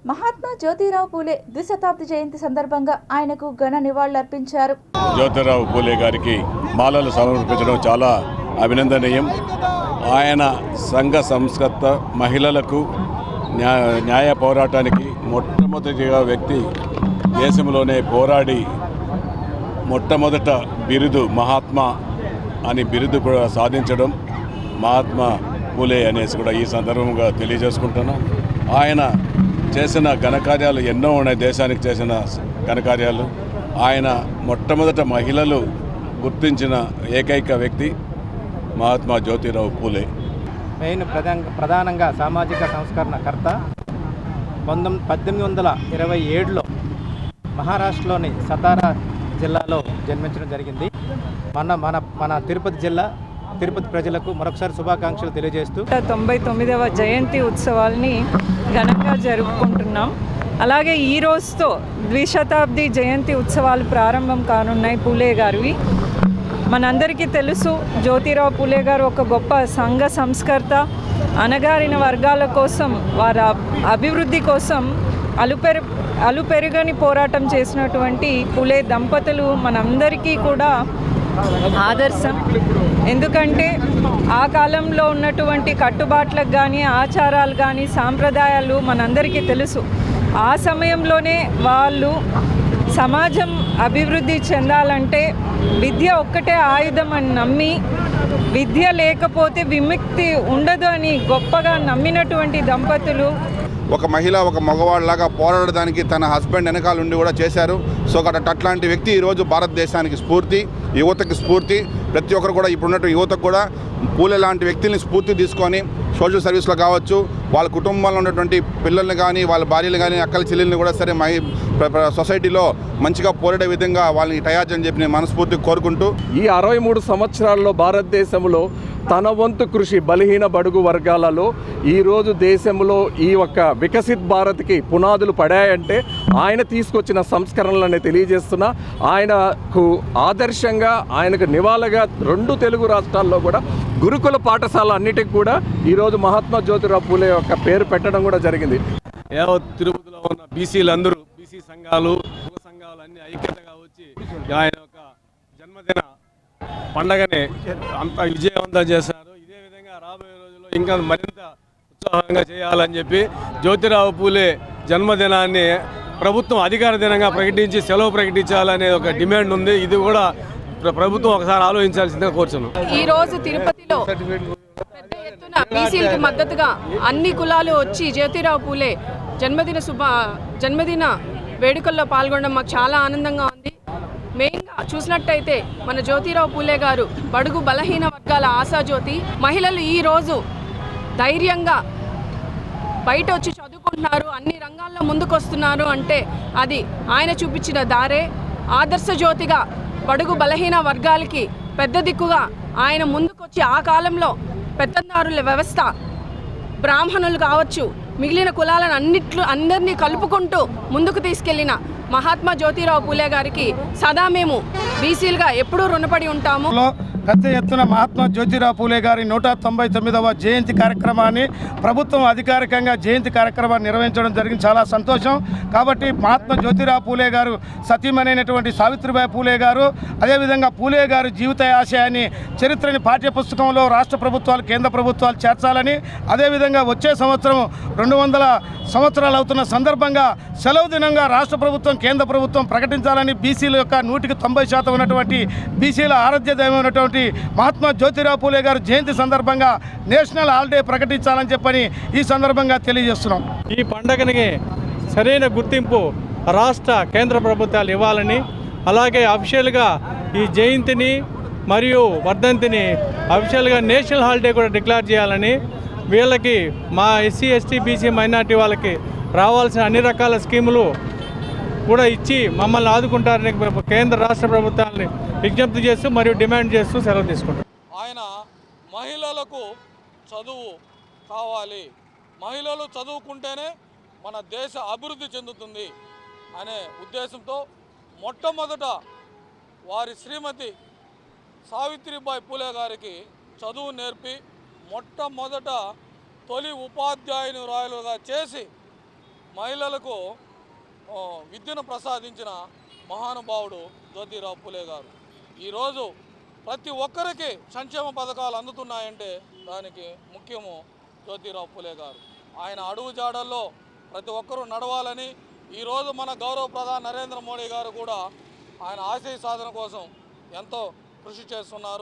మహాత్మా జ్యోతిరావు పూలే ద్విశతాబ్ది జయంతి సందర్భంగా ఆయనకు ఘన నివాళులర్పించారు. జ్యోతిరావు పూలే గారికి మాలలు సమర్పించడం చాలా అభినందనీయం. ఆయన సంఘ సంస్కర్త, మహిళలకు న్యాయ పోరాటానికి మొట్టమొదటిగా వ్యక్తి, దేశంలోనే పోరాడి మొట్టమొదట బిరుదు మహాత్మా అని బిరుదు కూడా సాధించడం మహాత్మా పూలే అనేసి కూడా ఈ సందర్భంగా తెలియజేసుకుంటున్నాం. ఆయన చేసిన ఘనకార్యాలు ఎన్నో ఉన్నాయి, దేశానికి చేసిన ఘనకార్యాలు. ఆయన మొట్టమొదట మహిళలు గుర్తించిన ఏకైక వ్యక్తి మహాత్మా జ్యోతిరావు పూలే. ప్రధానంగా సామాజిక సంస్కరణకర్త. 1827లో మహారాష్ట్రలోని సతారా జిల్లాలో జన్మించడం జరిగింది. మన తిరుపతి ప్రజలకు మరొకసారి శుభాకాంక్షలు తెలియజేస్తూ 99వ జయంతి ఉత్సవాల్ని ఘనంగా జరుపుకుంటున్నాం. అలాగే ఈ రోజుతో ద్విశతాబ్ది జయంతి ఉత్సవాలు ప్రారంభం కానున్నాయి పూలే గారివి. మనందరికీ తెలుసు, జ్యోతిరావు పూలే గారు ఒక గొప్ప సంఘ సంస్కర్త. అణగారిన వర్గాల కోసం, వారి అభివృద్ధి కోసం అలుపెరుగని పోరాటం చేసినటువంటి పూలే దంపతులు మనందరికీ కూడా ఆదర్శం. ఎందుకంటే ఆ కాలంలో ఉన్నటువంటి కట్టుబాట్లకు కానీ, ఆచారాలు కానీ, సాంప్రదాయాలు మనందరికీ తెలుసు. ఆ సమయంలోనే వాళ్ళు సమాజం అభివృద్ధి చెందాలంటే విద్య ఒక్కటే ఆయుధం అని నమ్మి, విద్య లేకపోతే విముక్తి ఉండదు అని గొప్పగా నమ్మినటువంటి దంపతులు. ఒక మహిళ ఒక మగవాళ్ళలాగా పోరాడడానికి తన హస్బెండ్ వెనకాల ఉండి కూడా చేశారు. సో అట్లాంటి వ్యక్తి ఈరోజు భారతదేశానికి స్ఫూర్తి, యువతకి స్ఫూర్తి. ప్రతి ఒక్కరు కూడా ఇప్పుడున్నట్టు యువతకు కూడా పూలే లాంటి వ్యక్తుల్ని స్ఫూర్తి తీసుకొని సోషల్ సర్వీస్లో కావచ్చు, వాళ్ళ కుటుంబంలో ఉన్నటువంటి పిల్లల్ని కానీ, వాళ్ళ భార్యలు కానీ, అక్కల చెల్లెల్ని కూడా సరే సొసైటీలో మంచిగా పోరాడే విధంగా వాళ్ళని తయారు చెప్పి నేను మనస్ఫూర్తిగా కోరుకుంటూ, ఈ 63 సంవత్సరాల్లో భారతదేశంలో తన వంతు కృషి బలహీన బడుగు వర్గాలలో ఈరోజు దేశంలో ఈ ఒక్క వికసిత్ భారత్కి పునాదులు పడాయంటే ఆయన తీసుకొచ్చిన సంస్కరణలనే తెలియజేస్తున్నా. ఆయనకు ఆదర్శంగా, ఆయనకు నివాళిగా 2 తెలుగు రాష్ట్రాల్లో కూడా గురుకుల పాఠశాల అన్నిటికి కూడా ఈరోజు మహాత్మా జ్యోతిరావు పూలే యొక్క పేరు పెట్టడం కూడా జరిగింది. యావత్ తిరుపతిలో ఉన్న బీసీలందరూ, బీసీ సంఘాలు, కుల సంఘాలు అన్ని ఐక్యతగా వచ్చి ఆయన యొక్క జన్మదిన పండగని అంత విజయవంతం చేశారు. ఇదే విధంగా రాబోయే రోజుల్లో ఇంకా మరింత ఉత్సాహంగా చేయాలని చెప్పి జ్యోతిరావు పూలే జన్మదినాన్ని ప్రభుత్వం అధికార దినంగా ప్రకటించి సెలవు ప్రకటించాలనే ఒక డిమాండ్ ఉంది. ఇది కూడా ప్రభుత్వం ఒకసారి ఆలోచించాల్సిందిగా కోరుచున్నాం. ఈ రోజు తిరుపతిలో పెద్ద ఎత్తున బీసీలకు మద్దతుగా అన్ని కులాలు వచ్చి జ్యోతిరావు పూలే జన్మదిన వేడుకల్లో పాల్గొనడం మాకు చాలా ఆనందంగా ఉంది. మెయిన్గా చూసినట్టయితే మన జ్యోతిరావు పూలే గారు బడుగు బలహీన వర్గాల ఆశాజ్యోతి. మహిళలు ఈ రోజు ధైర్యంగా బయట వచ్చి చదువుకుంటున్నారు, అన్ని రంగాల్లో ముందుకొస్తున్నారు అంటే అది ఆయన చూపించిన దారే. ఆదర్శ జ్యోతిగా బడుగు బలహీన వర్గాలకి పెద్ద దిక్కుగా ఆయన ముందుకొచ్చి ఆ కాలంలో పెత్తందారుల వ్యవస్థ, బ్రాహ్మణులు కావచ్చు, మిగిలిన కులాలను అందరినీ కలుపుకుంటూ ముందుకు తీసుకెళ్లిన మహాత్మా జ్యోతిరావు పూలే గారికి సదా మేము బీసీలుగా ఎప్పుడూ రుణపడి ఉంటాము. పెద్ద ఎత్తున మహాత్మా జ్యోతిరావు పూలే గారి 199వ జయంతి కార్యక్రమాన్ని ప్రభుత్వం అధికారికంగా జయంతి కార్యక్రమాన్ని నిర్వహించడం జరిగింది. చాలా సంతోషం. కాబట్టి మహాత్మా జ్యోతిరావు పూలే గారు సతీమణైనటువంటి సావిత్రిబాయి పూలే గారు, అదేవిధంగా పూలే గారు జీవిత ఆశయాన్ని, చరిత్రని పాఠ్యపుస్తకంలో రాష్ట్ర ప్రభుత్వాలు, కేంద్ర ప్రభుత్వాలు చేర్చాలని, అదేవిధంగా వచ్చే సంవత్సరం 200 సంవత్సరాలు అవుతున్న సందర్భంగా సెలవు దినంగా రాష్ట్ర ప్రభుత్వం, కేంద్ర ప్రభుత్వం ప్రకటించాలని, బీసీల యొక్క 100% ఉన్నటువంటి బీసీల ఆరాధ్య దైవమైనటువంటి మహాత్మా జ్యోతిరావు పూలే గారు జయంతి సందర్భంగా నేషనల్ హాలిడే ప్రకటించాలని చెప్పని ఈ సందర్భంగా తెలియజేస్తున్నాం. ఈ పండుగకి సరైన గుర్తింపు రాష్ట్ర కేంద్ర ప్రభుత్వాలు ఇవ్వాలని, అలాగే అఫీషియల్గా ఈ జయంతిని మరియు వర్ధంతిని అఫీషియల్గా నేషనల్ హాలిడే కూడా డిక్లేర్ చేయాలని, వీళ్ళకి మా ఎస్సీ, ఎస్టీ, బీసీ, మైనార్టీ వాళ్ళకి రావాల్సిన అన్ని రకాల స్కీములు కూడా ఇచ్చి మమ్మల్ని ఆదుకుంటారని కేంద్ర రాష్ట్ర ప్రభుత్వాలని విజ్ఞప్తి చేస్తూ మరియు డిమాండ్ చేస్తూ సెలవు తీసుకుంటారు. ఆయన మహిళలకు చదువు కావాలి, మహిళలు చదువుకుంటేనే మన దేశ అభివృద్ధి చెందుతుంది అనే ఉద్దేశంతో మొట్టమొదట వారి శ్రీమతి సావిత్రిబాయి పూలే గారికి చదువు నేర్పి మొట్టమొదట తొలి ఉపాధ్యాయుని రాయలుగా చేసి మహిళలకు విద్యను ప్రసాదించిన మహానుభావుడు జ్యోతిరావు పూలే గారు. ఈరోజు ప్రతి ఒక్కరికి సంక్షేమ పథకాలు అందుతున్నాయంటే దానికి ముఖ్యము జ్యోతిరావు పూలే గారు. ఆయన అడుగు జాడల్లో ప్రతి ఒక్కరూ నడవాలని ఈరోజు మన గౌరవ ప్రధాని నరేంద్ర మోడీ గారు కూడా ఆయన ఆశయ సాధన కోసం ఎంతో కృషి చేస్తున్నారు.